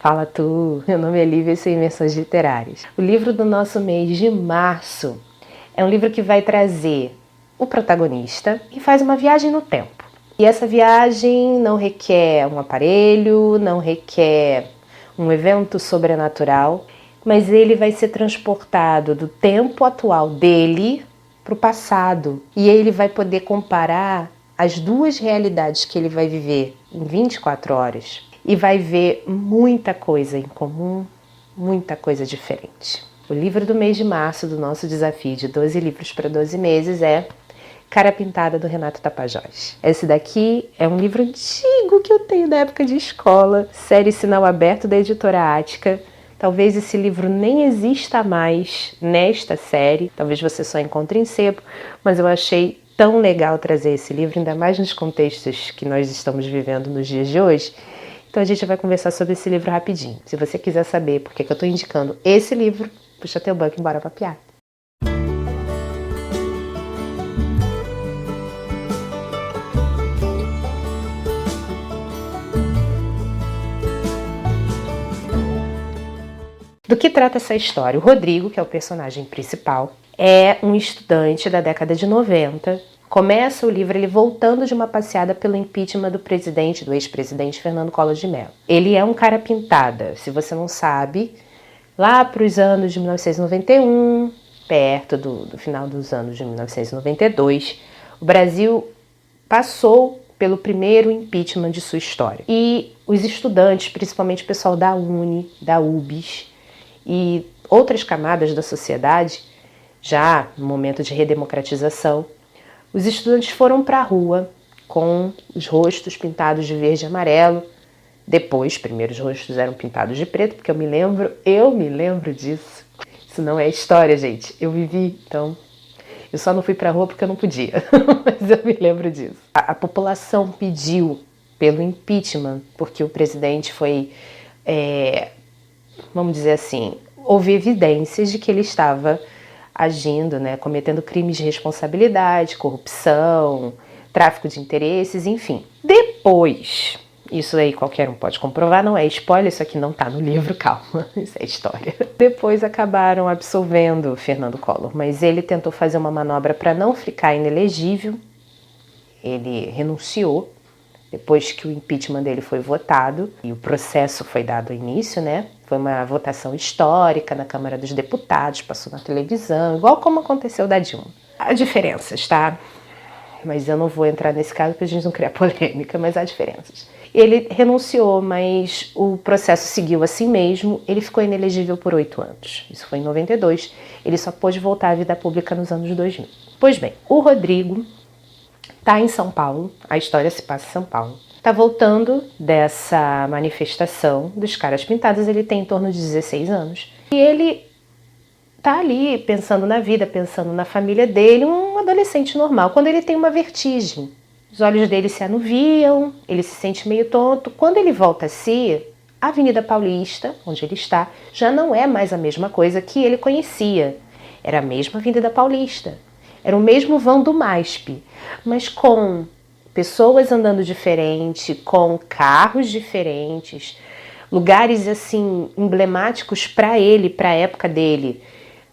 Fala tu, meu nome é Lívia e sou Imersões Literárias. O livro do nosso mês de março é um livro que vai trazer o protagonista e faz uma viagem no tempo. E essa viagem não requer um aparelho, não requer um evento sobrenatural, mas ele vai ser transportado do tempo atual dele para o passado. E ele vai poder comparar as duas realidades que ele vai viver em 24 horas. E vai ver muita coisa em comum, muita coisa diferente. O livro do mês de março do nosso desafio de 12 livros para 12 meses é Cara Pintada, do Renato Tapajós. Esse daqui é um livro antigo que eu tenho da época de escola, série Sinal Aberto da editora Ática. Talvez esse livro nem exista mais nesta série, talvez você só encontre em sebo, mas eu achei tão legal trazer esse livro, ainda mais nos contextos que nós estamos vivendo nos dias de hoje. Então a gente vai conversar sobre esse livro rapidinho. Se você quiser saber por que eu estou indicando esse livro, puxa teu banco e bora papiar. Do que trata essa história? O Rodrigo, que é o personagem principal, é um estudante da década de 90. Começa o livro ele voltando de uma passeada pelo impeachment do ex-presidente Fernando Collor de Mello. Ele é um cara pintada, se você não sabe, lá para os anos de 1991, perto do final dos anos de 1992, o Brasil passou pelo primeiro impeachment de sua história. E os estudantes, principalmente o pessoal da UNE, da UBS e outras camadas da sociedade, já no momento de redemocratização, os estudantes foram para a rua com os rostos pintados de verde e amarelo. Depois, primeiro os rostos eram pintados de preto, porque eu me lembro disso. Isso não é história, gente. Eu vivi, então eu só não fui para a rua porque eu não podia, mas eu me lembro disso. A população pediu pelo impeachment, porque o presidente foi, vamos dizer assim, houve evidências de que ele estava agindo, cometendo crimes de responsabilidade, corrupção, tráfico de interesses, enfim. Depois, isso aí qualquer um pode comprovar, não é spoiler, isso aqui não está no livro, calma, isso é história. Depois acabaram absolvendo Fernando Collor, mas ele tentou fazer uma manobra para não ficar inelegível, ele renunciou depois que o impeachment dele foi votado e o processo foi dado início, Foi uma votação histórica na Câmara dos Deputados, passou na televisão, igual como aconteceu da Dilma. Há diferenças, tá? Mas eu não vou entrar nesse caso porque a gente não cria polêmica, mas há diferenças. Ele renunciou, mas o processo seguiu assim mesmo, ele ficou inelegível por 8 anos. Isso foi em 92, ele só pôde voltar à vida pública nos anos 2000. Pois bem, o Rodrigo está em São Paulo, a história se passa em São Paulo. Está voltando dessa manifestação dos caras pintados, ele tem em torno de 16 anos. E ele está ali pensando na vida, pensando na família dele, um adolescente normal, quando ele tem uma vertigem. Os olhos dele se anuviam, ele se sente meio tonto. Quando ele volta a si, a Avenida Paulista, onde ele está, já não é mais a mesma coisa que ele conhecia. Era a mesma Avenida Paulista. Era o mesmo vão do MASP, mas com pessoas andando diferente, com carros diferentes, lugares assim emblemáticos para ele, para a época dele,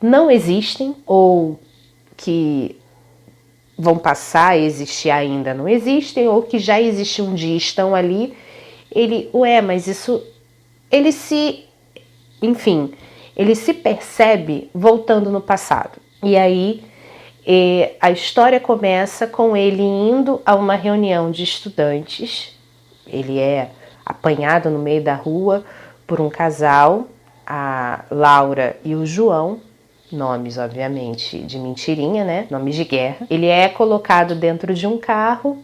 não existem ou que vão passar a existir ainda não existem, ou que já existiam um dia estão ali. Mas isso, ele se percebe voltando no passado. E aí a história começa com ele indo a uma reunião de estudantes. Ele é apanhado no meio da rua por um casal, a Laura e o João, nomes obviamente de mentirinha, nomes de guerra. Ele é colocado dentro de um carro,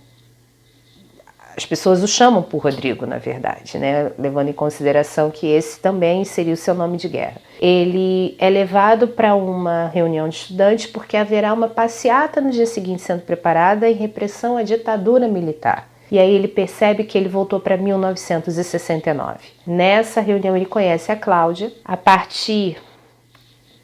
as pessoas o chamam por Rodrigo, na verdade, levando em consideração que esse também seria o seu nome de guerra. Ele é levado para uma reunião de estudantes porque haverá uma passeata no dia seguinte sendo preparada em repressão à ditadura militar. E aí ele percebe que ele voltou para 1969. Nessa reunião ele conhece a Cláudia. A partir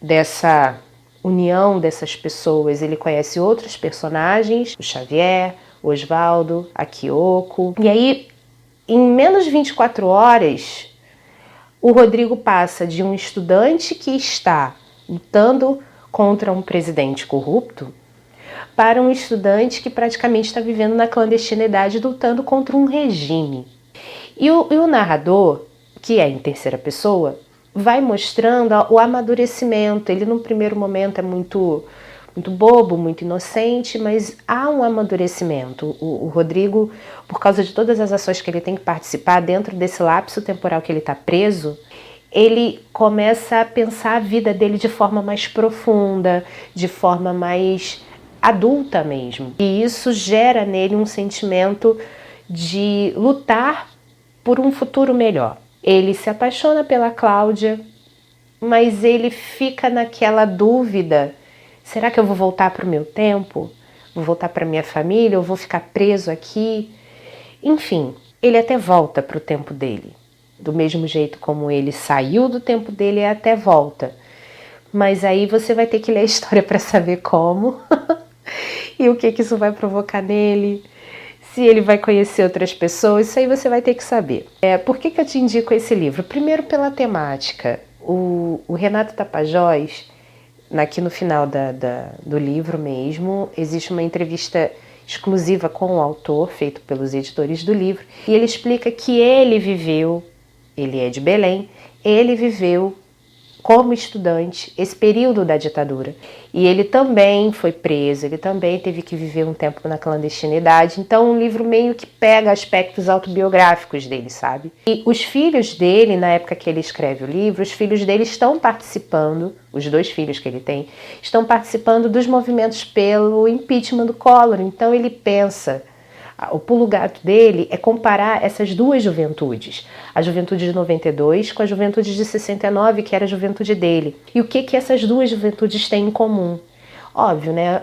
dessa união dessas pessoas, ele conhece outros personagens, o Xavier, o Osvaldo, a Kyoko. E aí, em menos de 24 horas, O Rodrigo passa de um estudante que está lutando contra um presidente corrupto para um estudante que praticamente está vivendo na clandestinidade lutando contra um regime. E o narrador, que é em terceira pessoa, vai mostrando o amadurecimento. Ele, no primeiro momento, é muito bobo, muito inocente, mas há um amadurecimento. O Rodrigo, por causa de todas as ações que ele tem que participar dentro desse lapso temporal que ele está preso, ele começa a pensar a vida dele de forma mais profunda, de forma mais adulta mesmo. E isso gera nele um sentimento de lutar por um futuro melhor. Ele se apaixona pela Cláudia, mas ele fica naquela dúvida: será que eu vou voltar para o meu tempo? Vou voltar para minha família? Eu vou ficar preso aqui? Enfim, ele até volta para o tempo dele. Do mesmo jeito como ele saiu do tempo dele, até volta. Mas aí você vai ter que ler a história para saber como e o que isso vai provocar nele, se ele vai conhecer outras pessoas, isso aí você vai ter que saber. Por que eu te indico esse livro? Primeiro, pela temática. O Renato Tapajós, aqui no final do livro mesmo, existe uma entrevista exclusiva com o autor, feito pelos editores do livro, e ele explica que ele viveu, ele é de Belém, ele viveu como estudante esse período da ditadura. E ele também foi preso, ele também teve que viver um tempo na clandestinidade. Então, um livro meio que pega aspectos autobiográficos dele, sabe? E os filhos dele, na época que ele escreve o livro, os filhos dele estão participando, os 2 filhos que ele tem, estão participando dos movimentos pelo impeachment do Collor. Então, ele pensa... O pulo gato dele é comparar essas 2 juventudes, a juventude de 92 com a juventude de 69, que era a juventude dele. E o que essas 2 juventudes têm em comum? Óbvio, né?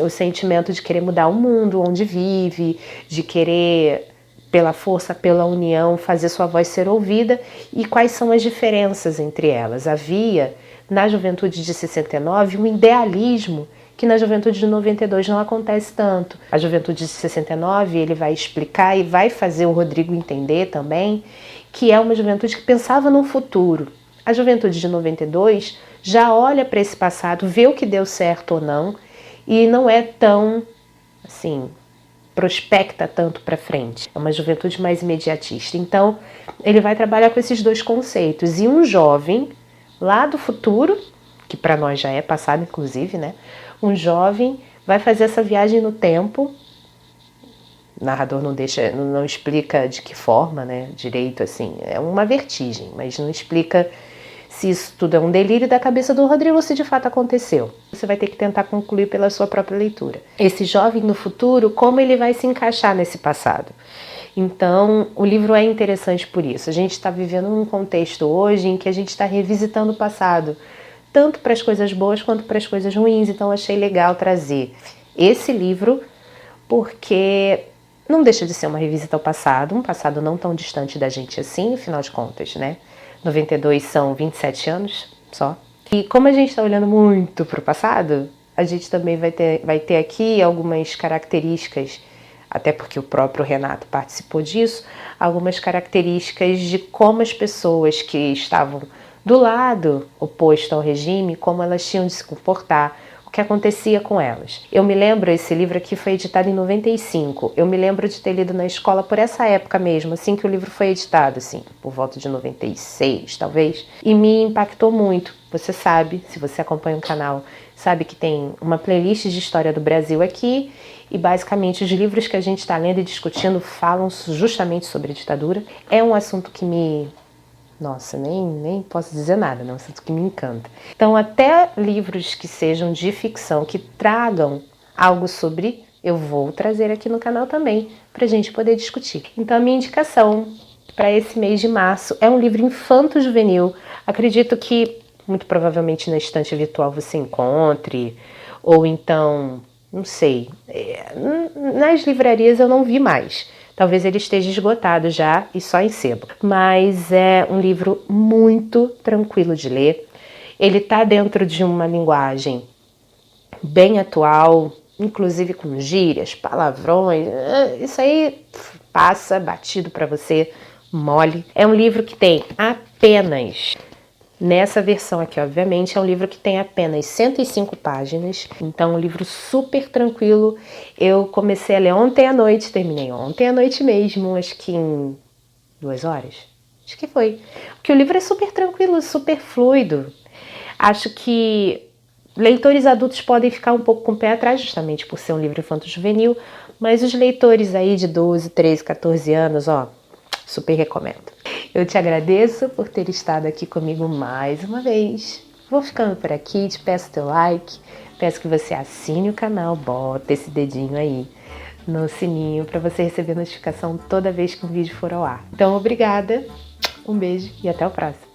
O sentimento de querer mudar o mundo onde vive, de querer, pela força, pela união, fazer sua voz ser ouvida. E quais são as diferenças entre elas? Havia, na juventude de 69, um idealismo que na juventude de 92 não acontece tanto. A juventude de 69, ele vai explicar e vai fazer o Rodrigo entender também que é uma juventude que pensava no futuro. A juventude de 92 já olha para esse passado, vê o que deu certo ou não e não é tão, assim, prospecta tanto para frente. É uma juventude mais imediatista. Então, ele vai trabalhar com esses 2 conceitos. E um jovem lá do futuro, que para nós já é passado, inclusive, né? Um jovem vai fazer essa viagem no tempo. O narrador não explica de que forma, né? Direito, assim. É uma vertigem, mas não explica se isso tudo é um delírio da cabeça do Rodrigo ou se de fato aconteceu. Você vai ter que tentar concluir pela sua própria leitura. Esse jovem no futuro, como ele vai se encaixar nesse passado? Então, o livro é interessante por isso. A gente está vivendo um contexto hoje em que a gente está revisitando o passado, tanto para as coisas boas quanto para as coisas ruins. Então, achei legal trazer esse livro, porque não deixa de ser uma revisita ao passado, um passado não tão distante da gente assim, afinal de contas, né? 92 são 27 anos só. E como a gente está olhando muito para o passado, a gente também vai ter aqui algumas características, até porque o próprio Renato participou disso, algumas características de como as pessoas que estavam do lado oposto ao regime, como elas tinham de se comportar, o que acontecia com elas. Eu me lembro, esse livro aqui foi editado em 95, eu me lembro de ter lido na escola por essa época mesmo, assim que o livro foi editado, assim, por volta de 96, talvez, e me impactou muito. Você sabe, se você acompanha o canal, sabe que tem uma playlist de história do Brasil aqui, e basicamente os livros que a gente está lendo e discutindo falam justamente sobre a ditadura. É um assunto que me... Nossa, nem posso dizer nada, é um assunto que me encanta. Então, até livros que sejam de ficção, que tragam algo sobre, eu vou trazer aqui no canal também, para a gente poder discutir. Então, a minha indicação para esse mês de março é um livro infanto-juvenil. Acredito que, muito provavelmente, na estante virtual você encontre, ou então, não sei, nas livrarias eu não vi mais. Talvez ele esteja esgotado já e só em sebo. Mas é um livro muito tranquilo de ler. Ele está dentro de uma linguagem bem atual, inclusive com gírias, palavrões. Isso aí passa batido para você mole. É um livro que tem apenas, nessa versão aqui, obviamente, é um livro que tem apenas 105 páginas, então é um livro super tranquilo. Eu comecei a ler ontem à noite, terminei ontem à noite mesmo, acho que em 2 horas, acho que foi. Porque o livro é super tranquilo, super fluido. Acho que leitores adultos podem ficar um pouco com o pé atrás, justamente por ser um livro infanto-juvenil, mas os leitores aí de 12, 13, 14 anos, ó, super recomendo. Eu te agradeço por ter estado aqui comigo mais uma vez. Vou ficando por aqui, te peço teu like, peço que você assine o canal, bota esse dedinho aí no sininho para você receber notificação toda vez que um vídeo for ao ar. Então, obrigada, um beijo e até o próximo.